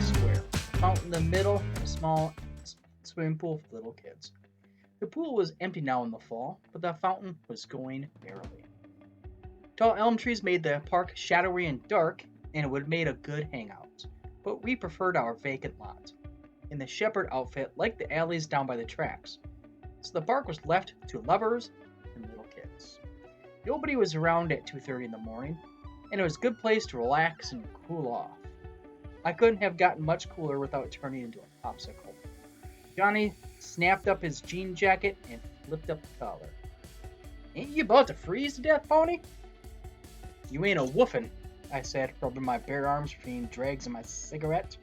square, a fountain in the middle, and a small swimming pool for little kids. The pool was empty now in the fall, but the fountain was going merrily. Tall elm trees made the park shadowy and dark, and it would have made a good hangout, but we preferred our vacant lot, in the shepherd outfit like the alleys down by the tracks, so the park was left to lovers and little kids. Nobody was around at 2:30 in the morning, and it was a good place to relax and cool off. I couldn't have gotten much cooler without turning into a popsicle. Johnny snapped up his jean jacket and flipped up the collar. Ain't you about to freeze to death, Pony? You ain't a woofin', I said, rubbing my bare arms between drags of my cigarette.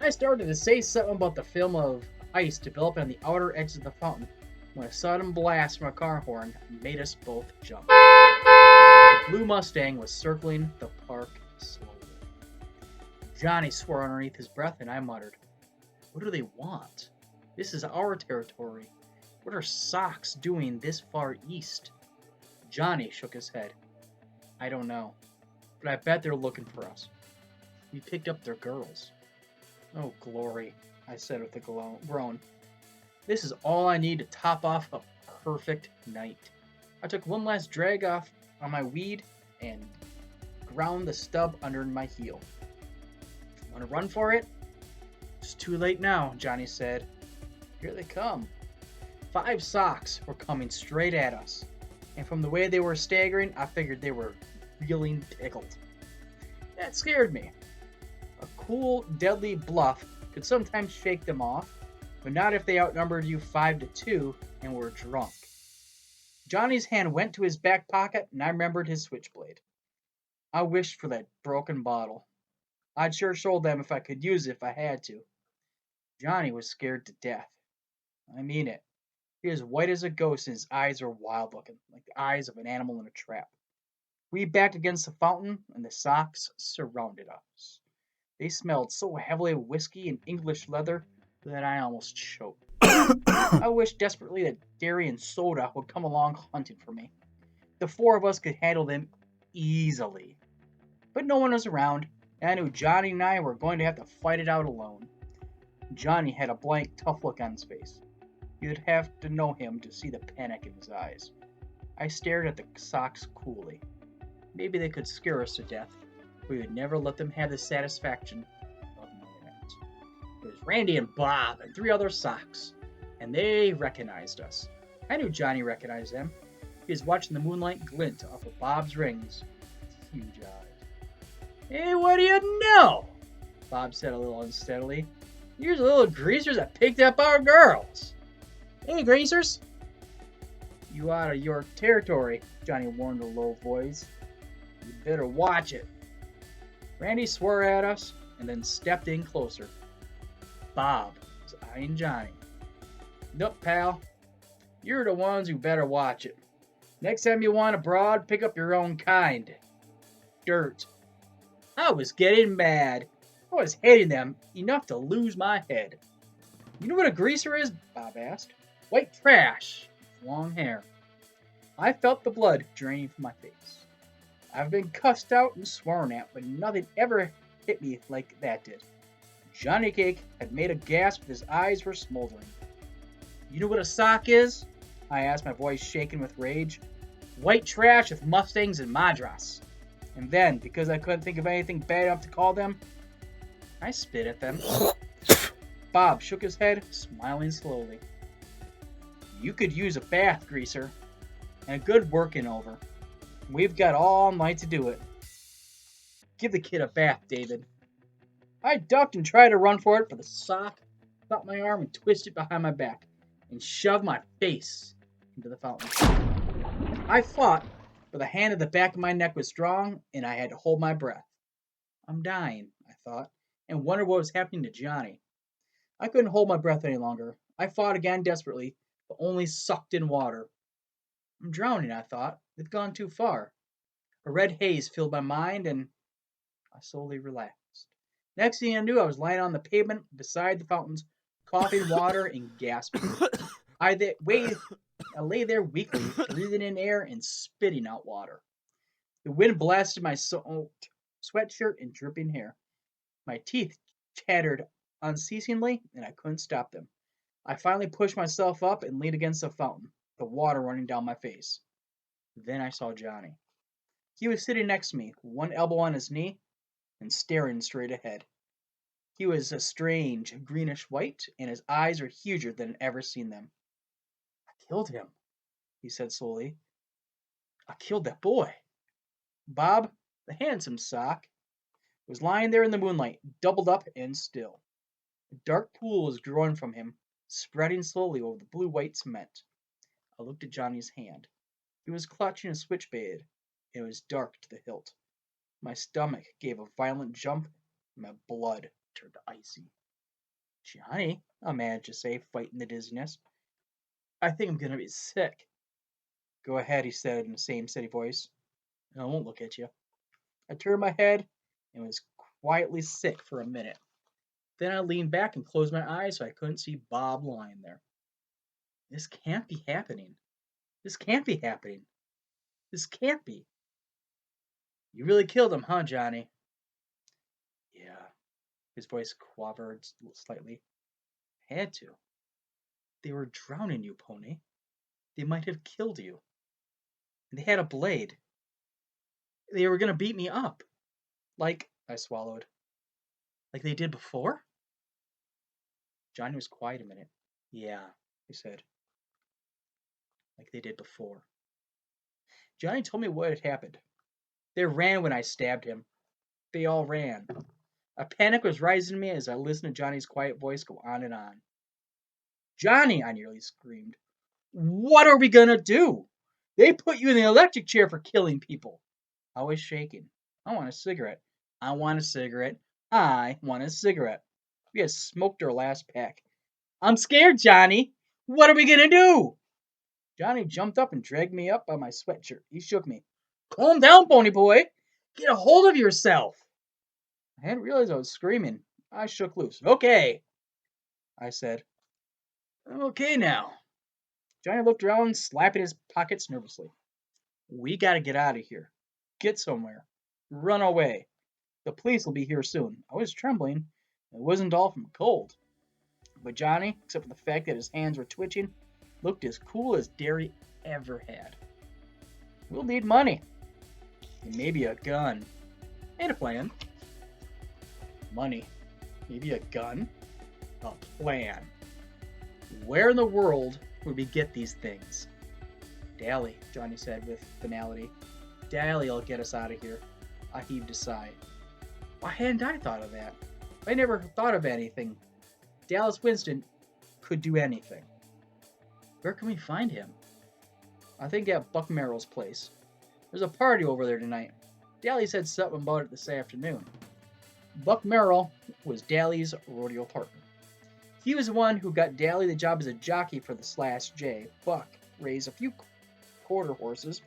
I started to say something about the film of ice developing on the outer edge of the fountain when a sudden blast from a car horn made us both jump. The blue Mustang was circling the park slowly. Johnny swore underneath his breath, and I muttered, "What do they want? This is our territory. What are socks doing this far east?" Johnny shook his head. "I don't know, but I bet they're looking for us. We picked up their girls." "Oh, glory," I said with a groan. "This is all I need to top off a perfect night." I took one last drag off on my weed and ground the stub under my heel. "Want to run for it?" "It's too late now," Johnny said. "Here they come." 5 socks were coming straight at us, and from the way they were staggering, I figured they were feeling tickled. That scared me. A cool, deadly bluff could sometimes shake them off, but not if they outnumbered you 5-2 and were drunk. Johnny's hand went to his back pocket, and I remembered his switchblade. I wished for that broken bottle. I'd sure show them if I could use it if I had to. Johnny was scared to death. I mean it. He was white as a ghost, and his eyes were wild-looking, like the eyes of an animal in a trap. We backed against the fountain, and the socks surrounded us. They smelled so heavily of whiskey and English leather that I almost choked. I wished desperately that Derry and Soda would come along hunting for me. The 4 of us could handle them easily. But no one was around, and I knew Johnny and I were going to have to fight it out alone. Johnny had a blank, tough look on his face. You'd have to know him to see the panic in his eyes. I stared at the socks coolly. Maybe they could scare us to death, but we would never let them have the satisfaction of knowing it. It was Randy and Bob and 3 other socks, and they recognized us. I knew Johnny recognized them. He was watching the moonlight glint off of Bob's rings with huge eyes. "Hey, what do you know?" Bob said a little unsteadily. "You're the little greasers that picked up our girls." "Hey, greasers." "You out of your territory," Johnny warned in a low voice. "You better watch it." Randy swore at us and then stepped in closer. Bob was eyeing Johnny. "Nope, pal. You're the ones who better watch it. Next time you want a broad, pick up your own kind. Dirt." I was getting mad. I was hating them enough to lose my head. "You know what a greaser is?" Bob asked. "White trash with long hair." I felt the blood draining from my face. I've been cussed out and sworn at, but nothing ever hit me like that did. Johnny Cake had made a gasp and his eyes were smoldering. "You know what a sock is?" I asked, my voice shaking with rage. "White trash with Mustangs and Madras." And then, because I couldn't think of anything bad enough to call them, I spit at them. Bob shook his head, smiling slowly. "You could use a bath, greaser, and a good working over. We've got all night to do it. Give the kid a bath, David." I ducked and tried to run for it, but the sock caught my arm and twisted behind my back and shoved my face into the fountain. I fought, but the hand at the back of my neck was strong, and I had to hold my breath. I'm dying, I thought, and wondered what was happening to Johnny. I couldn't hold my breath any longer. I fought again desperately, but only sucked in water. I'm drowning, I thought. They've gone too far. A red haze filled my mind, and I slowly relaxed. Next thing I knew, I was lying on the pavement beside the fountains, coughing water and gasping. I lay there weakly, breathing in air and spitting out water. The wind blasted my soaked sweatshirt and dripping hair. My teeth chattered unceasingly, and I couldn't stop them. I finally pushed myself up and leaned against the fountain, the water running down my face. Then I saw Johnny. He was sitting next to me, one elbow on his knee, and staring straight ahead. He was a strange greenish white, and his eyes were huger than I'd ever seen them. I killed him, he said slowly. I killed that boy. Bob, the handsome sock, was lying there in the moonlight, doubled up and still. A dark pool was growing from him, spreading slowly over the blue-white cement. I looked at Johnny's hand. He was clutching a switchblade, and it was dark to the hilt. My stomach gave a violent jump, and my blood turned icy. Johnny, I managed to say, fighting the dizziness. I think I'm gonna be sick. Go ahead, he said in the same steady voice. I won't look at you. I turned my head and was quietly sick for a minute. Then I leaned back and closed my eyes so I couldn't see Bob lying there. This can't be happening. This can't be happening. This can't be. You really killed him, huh, Johnny? Yeah. His voice quavered slightly. Had to. They were drowning you, Pony. They might have killed you. And they had a blade. They were gonna beat me up. Like, I swallowed. Like they did before? Johnny was quiet a minute. Yeah, he said. Like they did before. Johnny told me what had happened. They ran when I stabbed him. They all ran. A panic was rising in me as I listened to Johnny's quiet voice go on and on. Johnny, I nearly screamed. What are we gonna do? They put you in the electric chair for killing people. I was shaking. I want a cigarette. I want a cigarette. I want a cigarette. We had smoked our last pack. I'm scared, Johnny. What are we gonna do? Johnny jumped up and dragged me up by my sweatshirt. He shook me. Calm down, Pony Boy. Get a hold of yourself. I hadn't realized I was screaming. I shook loose. Okay, I said. I'm okay now. Johnny looked around, slapping his pockets nervously. We gotta get out of here. Get somewhere. Run away. The police will be here soon. I was trembling. It wasn't all from cold. But Johnny, except for the fact that his hands were twitching, looked as cool as Derry ever had. We'll need money. And maybe a gun. And a plan. Money. Maybe a gun. A plan. Where in the world would we get these things? Dally, Johnny said with finality. Dally will get us out of here. I heaved a sigh. Why hadn't I thought of that? I never thought of anything. Dallas Winston could do anything. Where can we find him? I think at Buck Merrill's place. There's a party over there tonight. Dally said something about it this afternoon. Buck Merrill was Dally's rodeo partner. He was the one who got Dally the job as a jockey for the Slash J. Buck raised a few quarter horses,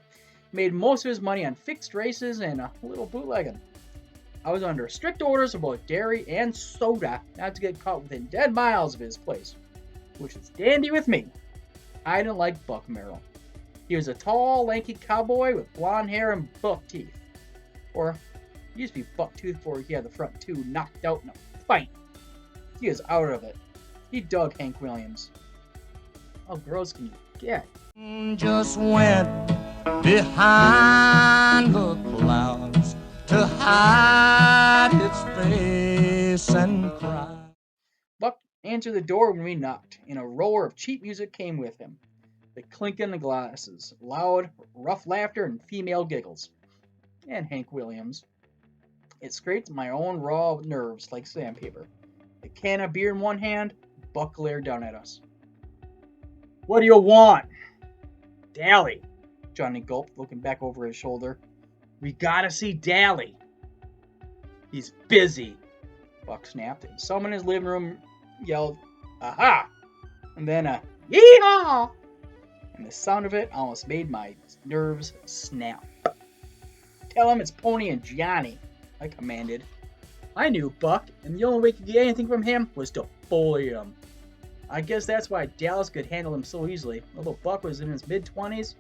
made most of his money on fixed races and a little bootlegging. I was under strict orders about dairy and soda not to get caught within 10 miles of his place, which is dandy with me. I didn't like Buck Merrill. He was a tall, lanky cowboy with blonde hair and buck teeth. Or, he used to be buck tooth before he had the front two knocked out in a fight. He was out of it. He dug Hank Williams. How gross can you get? Just went behind the clouds to hide its face and cry. Buck answered the door when we knocked, and a roar of cheap music came with him. The clinking of glasses, loud, rough laughter, and female giggles. And Hank Williams. It scraped my own raw nerves like sandpaper. A can of beer in one hand, Buck glared down at us. What do you want? Dally, Johnny gulped, looking back over his shoulder. We gotta see Dally. He's busy, Buck snapped, and someone in his living room yelled, Aha! And then a Yee-haw! And the sound of it almost made my nerves snap. Tell him it's Pony and Johnny, I commanded. I knew Buck, and the only way to get anything from him was to bully him. I guess that's why Dallas could handle him so easily. Although Buck was in his mid-20s,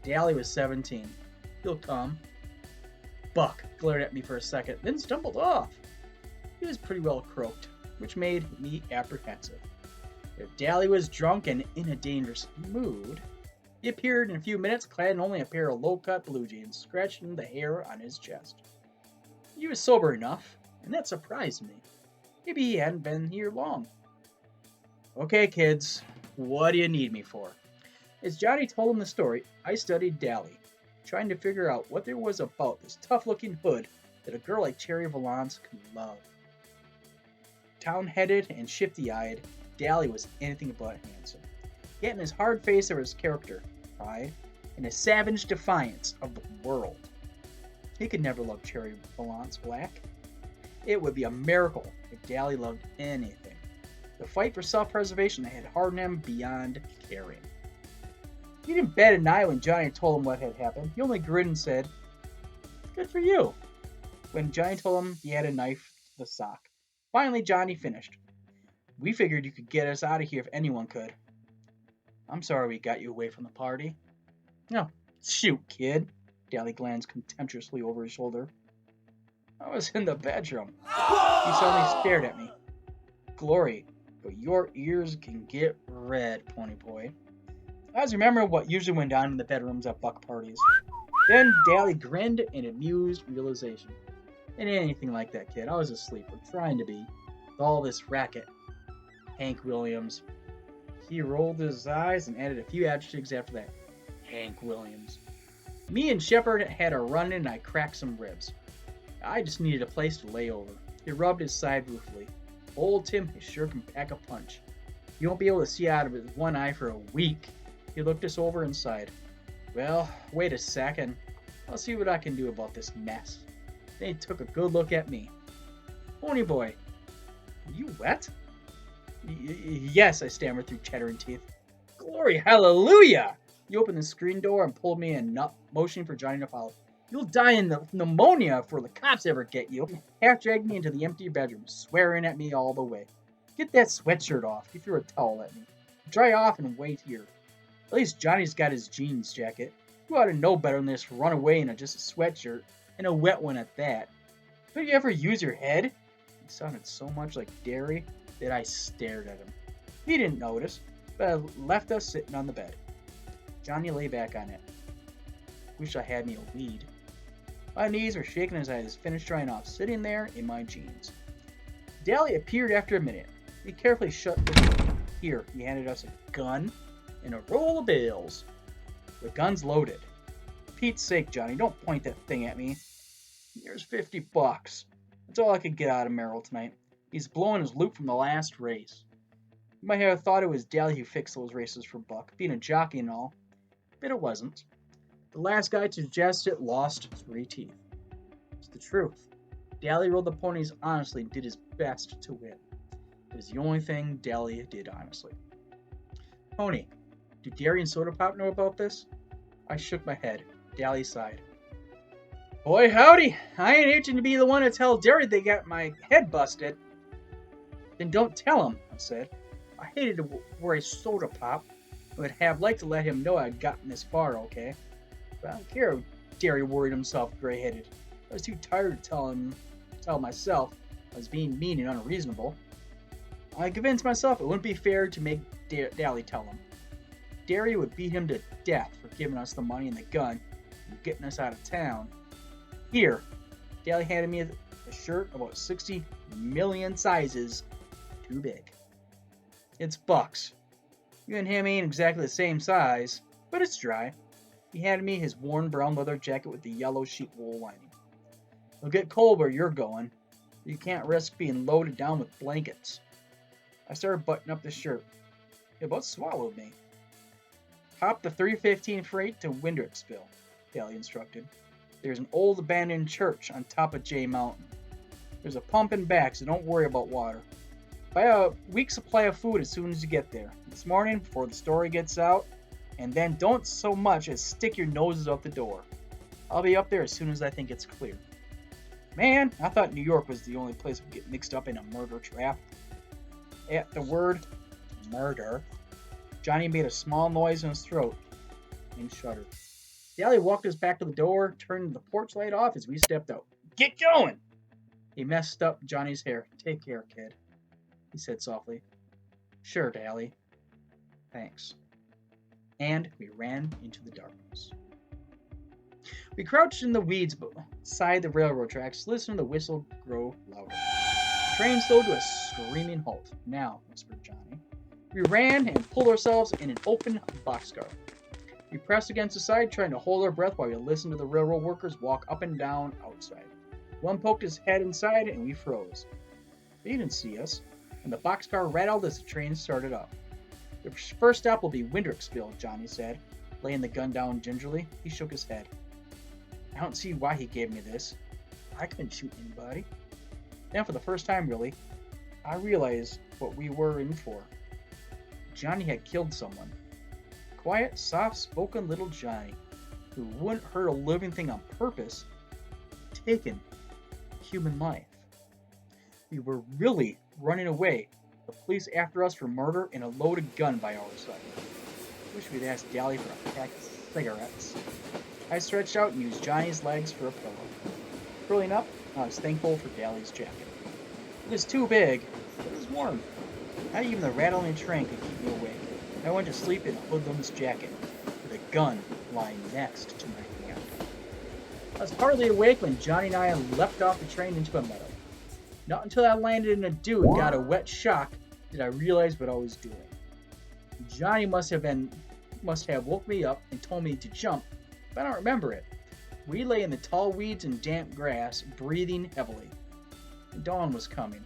Dally was 17. He'll come. Buck glared at me for a second, then stumbled off. He was pretty well croaked, which made me apprehensive. If Dally was drunk and in a dangerous mood, he appeared in a few minutes clad in only a pair of low-cut blue jeans, scratching the hair on his chest. He was sober enough, and that surprised me. Maybe he hadn't been here long. Okay, kids, what do you need me for? As Johnny told him the story, I studied Dally, trying to figure out what there was about this tough-looking hood that a girl like Cherry Valance could love. Town-headed and shifty-eyed, Dally was anything but handsome. Yet in his hard face there was character, pride, and a savage defiance of the world. He could never love Cherry Valance black. It would be a miracle if Dally loved anything. The fight for self-preservation had hardened him beyond caring. He didn't bat an eye when Johnny told him what had happened. He only grinned and said, "Good for you," when Johnny told him he had a knife to the sock. Finally, Johnny finished. "We figured you could get us out of here if anyone could." "I'm sorry we got you away from the party." "No, shoot, kid." Dally glanced contemptuously over his shoulder. "I was in the bedroom." He suddenly stared at me. "Glory, but your ears can get red, pony boy." I was remembering what usually went on in the bedrooms at buck parties. Then Dally grinned in amused realization. "It ain't anything like that, kid. I was asleep, or trying to be, with all this racket." Hank Williams. He rolled his eyes and added a few adjectives after that. Hank Williams. Me and Shepard had a run-in and I cracked some ribs. I just needed a place to lay over. He rubbed his side ruefully. Old Tim sure can pack a punch. You won't be able to see out of his one eye for a week. He looked us over and sighed. "Well, wait a second. I'll see what I can do about this mess." Then he took a good look at me. "Pony boy, you wet?" Yes, I stammered through chattering teeth. "Glory, hallelujah!" He opened the screen door and pulled me in, motioning for Johnny to follow. "You'll die in the pneumonia before the cops ever get you." He half dragged me into the empty bedroom, swearing at me all the way. "Get that sweatshirt off." He threw a towel at me. "Dry off and wait here. At least Johnny's got his jeans jacket. You ought to know better than this run away in just a sweatshirt, and a wet one at that. Don't you ever use your head?" He sounded so much like Derry that I stared at him. He didn't notice, but left us sitting on the bed. Johnny lay back on it. Wish I had me a weed. My knees were shaking as I was finished drying off, sitting there in my jeans. Dally appeared after a minute. He carefully shut the door. Here, he handed us a gun and a roll of bills. "The gun's loaded." "Pete's sake, Johnny, don't point that thing at me." "Here's $50. That's all I could get out of Merrill tonight. He's blowing his loot from the last race." You might have thought it was Dally who fixed those races for Buck, being a jockey and all, but it wasn't. The last guy to suggest it lost 3 teeth. It's the truth. Dally rode the ponies honestly and did his best to win. It was the only thing Dally did honestly. "Pony, do Derry and Soda Pop know about this?" I shook my head. Dally sighed. "Boy, howdy! I ain't itching to be the one to tell Derry they got my head busted." "Then don't tell him," I said. I hated to worry Soda Pop. I would have liked to let him know I'd gotten this far, okay? But I don't care if Derry worried himself gray-headed. I was too tired to tell myself I was being mean and unreasonable. I convinced myself it wouldn't be fair to make Dally tell him. Derry would beat him to death for giving us the money and the gun and getting us out of town. Here, Dally handed me a shirt about 60 million sizes too big. It's Buck's. You and him ain't exactly the same size, but it's dry. He handed me his worn brown leather jacket with the yellow sheep wool lining. It'll get cold where you're going, but you can't risk being loaded down with blankets. I started buttoning up the shirt. It about swallowed me. "Hop the 315 freight to Windricksville," Dally instructed. "There's an old abandoned church on top of Jay Mountain. There's a pump in back, so don't worry about water. Buy a week's supply of food as soon as you get there. This morning, before the story gets out, and then don't so much as stick your noses out the door. I'll be up there as soon as I think it's clear." Man, I thought New York was the only place we'd get mixed up in a murder trap. At the word murder, Johnny made a small noise in his throat and shuddered. Dally walked us back to the door, turning the porch light off as we stepped out. "Get going!" He messed up Johnny's hair. Take care, kid, he said softly. Sure, Dally. Thanks. And we ran into the darkness. We crouched in the weeds beside the railroad tracks, listening to the whistle grow louder. The train slowed to a screaming halt. Now, whispered Johnny. We ran and pulled ourselves in an open boxcar. We pressed against the side, trying to hold our breath while we listened to the railroad workers walk up and down outside. One poked his head inside, and we froze. They didn't see us, and the boxcar rattled as the train started up. The first stop will be Windricksville, Johnny said, laying the gun down gingerly. He shook his head. I don't see why he gave me this. I couldn't shoot anybody. Then for the first time, really, I realized what we were in for. Johnny had killed someone. Quiet, soft-spoken little Johnny, who wouldn't hurt a living thing on purpose, taken human life. We were really running away. The police after us for murder and a loaded gun by our side. Wish we'd asked Dally for a pack of cigarettes. I stretched out and used Johnny's legs for a pillow. Curling up, I was thankful for Dally's jacket. It was too big, but it was warm. Not even the rattling train could keep me awake. I went to sleep in a hoodlum's jacket, with a gun lying next to my hand. I was hardly awake when Johnny and I leapt off the train into a meadow. Not until I landed in a dew and got a wet shock did I realize what I was doing. Johnny must have woke me up and told me to jump, but I don't remember it. We lay in the tall weeds and damp grass, breathing heavily. The dawn was coming.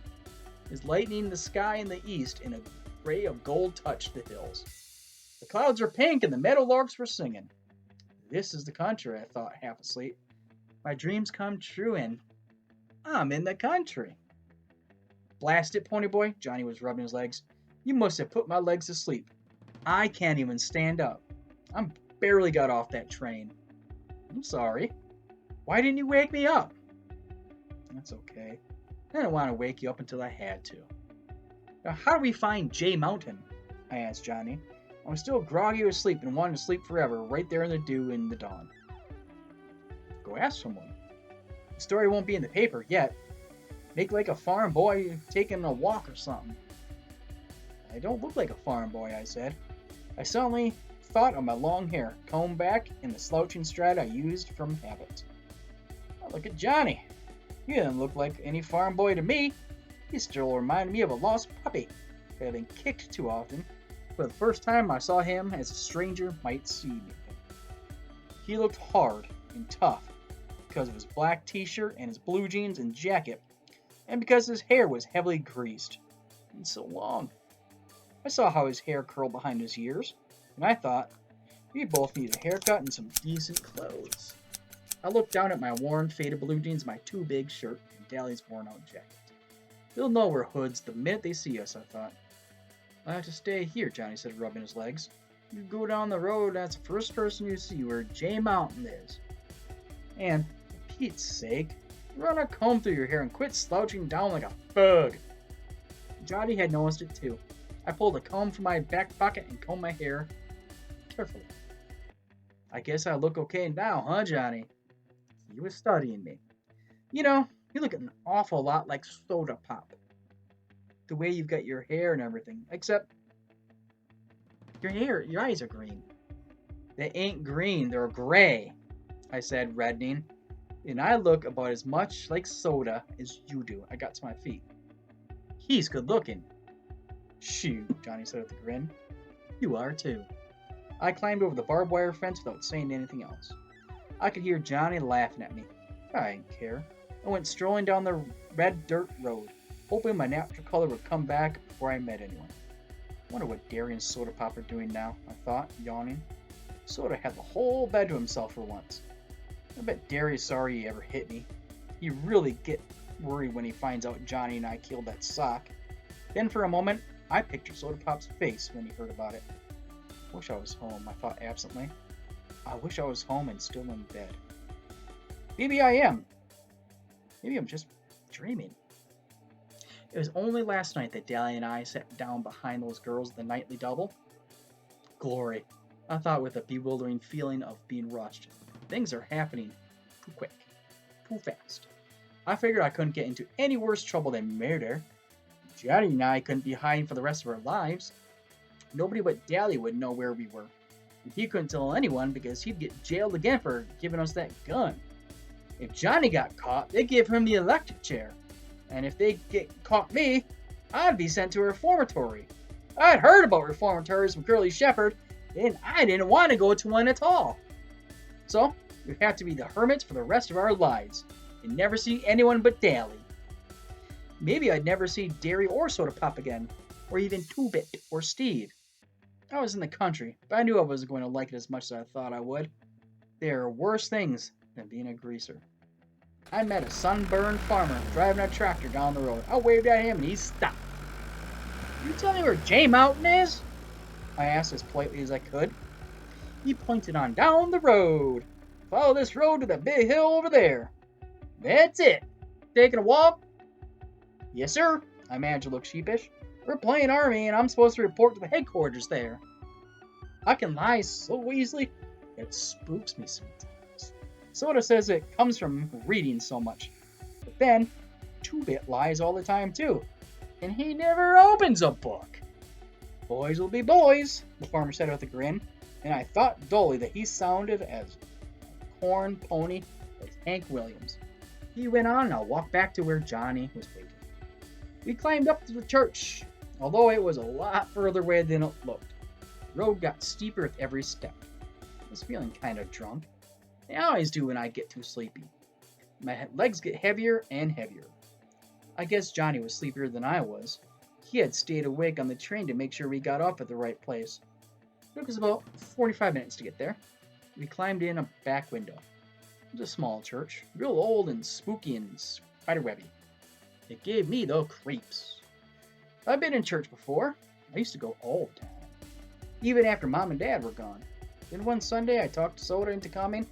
It was lightning in the sky in the east, and a ray of gold touched the hills. The clouds were pink, and the meadowlarks were singing. This is the country, I thought, half asleep. My dreams come true, and I'm in the country. Blast it, Ponyboy, Johnny was rubbing his legs. You must have put my legs to sleep. I can't even stand up. I barely got off that train. I'm sorry. Why didn't you wake me up? That's okay. I didn't want to wake you up until I had to. Now, how do we find Jay Mountain? I asked Johnny. I was still groggy with sleep and wanted to sleep forever, right there in the dew in the dawn. Go ask someone. The story won't be in the paper yet. Make like a farm boy taking a walk or something. I don't look like a farm boy, I said. I suddenly thought of my long hair, combed back, and the slouching stride I used from habit. Oh, look at Johnny. He didn't look like any farm boy to me. He still reminded me of a lost puppy that had been kicked too often. For the first time, I saw him as a stranger might see me. He looked hard and tough because of his black t-shirt and his blue jeans and jacket, and because his hair was heavily greased and so long. I saw how his hair curled behind his ears, and I thought, we both need a haircut and some decent clothes. I looked down at my worn, faded blue jeans, my too big shirt, and Dally's worn-out jacket. They'll know we're hoods the minute they see us, I thought. I have to stay here, Johnny said, rubbing his legs. You go down the road, that's the first person you see where Jay Mountain is. And, for Pete's sake, run a comb through your hair and quit slouching down like a bug. Johnny had noticed it too. I pulled a comb from my back pocket and combed my hair carefully. I guess I look okay now, huh, Johnny? He was studying me. You know, you look an awful lot like Soda Pop. The way you've got your hair and everything, except your eyes are green. They ain't green, they're gray, I said, reddening. And I look about as much like Soda as you do. I got to my feet. He's good looking. Shoo, Johnny said with a grin. You are too. I climbed over the barbed wire fence without saying anything else. I could hear Johnny laughing at me. I didn't care. I went strolling down the red dirt road, hoping my natural color would come back before I met anyone. I wonder what Derry and Soda Pop are doing now, I thought, yawning. Soda had the whole bed to himself for once. I bet Derry's sorry he ever hit me. He really get worried when he finds out Johnny and I killed that sock. Then for a moment, I pictured Soda Pop's face when he heard about it. Wish I was home, I thought absently. I wish I was home and still in bed. Maybe I am. Maybe I'm just dreaming. It was only last night that Dally and I sat down behind those girls at the nightly double. Glory, I thought with a bewildering feeling of being rushed. Things are happening too quick, too fast. I figured I couldn't get into any worse trouble than murder. Johnny and I couldn't be hiding for the rest of our lives. Nobody but Dally would know where we were. And he couldn't tell anyone because he'd get jailed again for giving us that gun. If Johnny got caught, they'd give him the electric chair. And if they caught me, I'd be sent to a reformatory. I'd heard about reformatories from Curly Shepherd, and I didn't want to go to one at all. So, we'd have to be the hermits for the rest of our lives, and never see anyone but Dally. Maybe I'd never see Derry or Soda Pop again, or even Two-Bit or Steve. I was in the country, but I knew I wasn't going to like it as much as I thought I would. There are worse things than being a greaser. I met a sunburned farmer driving a tractor down the road. I waved at him and he stopped. You tell me where J Mountain is? I asked as politely as I could. He pointed on down the road. Follow this road to the big hill over there. That's it. Taking a walk? Yes, sir. I managed to look sheepish. We're playing army and I'm supposed to report to the headquarters there. I can lie so easily, it spooks me sometimes. Soda says it comes from reading so much. But then, Two-Bit lies all the time too. And he never opens a book. Boys will be boys, the farmer said with a grin. And I thought dully that he sounded as a corn pony as Hank Williams. He went on and I walked back to where Johnny was waiting. We climbed up to the church, although it was a lot further away than it looked. The road got steeper with every step. I was feeling kind of drunk. They always do when I get too sleepy. My legs get heavier and heavier. I guess Johnny was sleepier than I was. He had stayed awake on the train to make sure we got off at the right place. It took us about 45 minutes to get there. We climbed in a back window. It was a small church, real old and spooky and spiderwebby. It gave me the creeps. I've been in church before. I used to go all the time, even after Mom and Dad were gone. Then one Sunday I talked Soda into coming,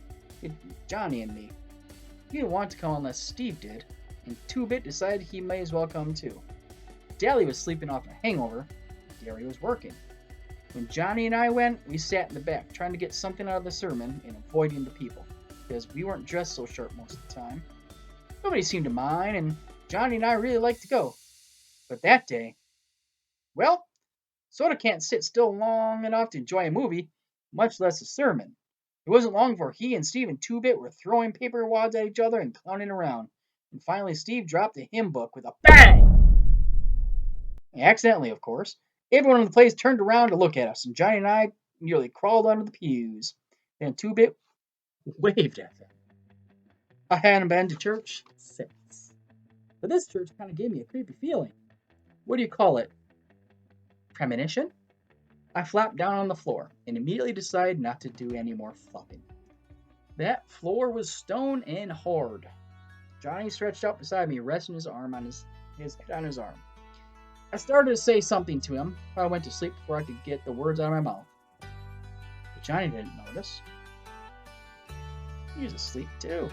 Johnny and me. He didn't want to come unless Steve did, and Two-Bit decided he may as well come too. Dally was sleeping off a hangover, Derry was working. When Johnny and I went, we sat in the back, trying to get something out of the sermon and avoiding the people, because we weren't dressed so sharp most of the time. Nobody seemed to mind, and Johnny and I really liked to go. But that day, well, Soda can't sit still long enough to enjoy a movie, much less a sermon. It wasn't long before he and Steve and Two-Bit were throwing paper wads at each other and clowning around. And finally Steve dropped the hymn book with a bang! Accidentally, of course. Everyone in the place turned around to look at us, and Johnny and I nearly crawled under the pews. Then Two-Bit waved at them. I hadn't been to church since. But this church kind of gave me a creepy feeling. What do you call it? Premonition? I flapped down on the floor and immediately decided not to do any more flopping. That floor was stone and hard. Johnny stretched out beside me, resting his arm on his head on his arm. I started to say something to him, but I went to sleep before I could get the words out of my mouth. But Johnny didn't notice. He was asleep too.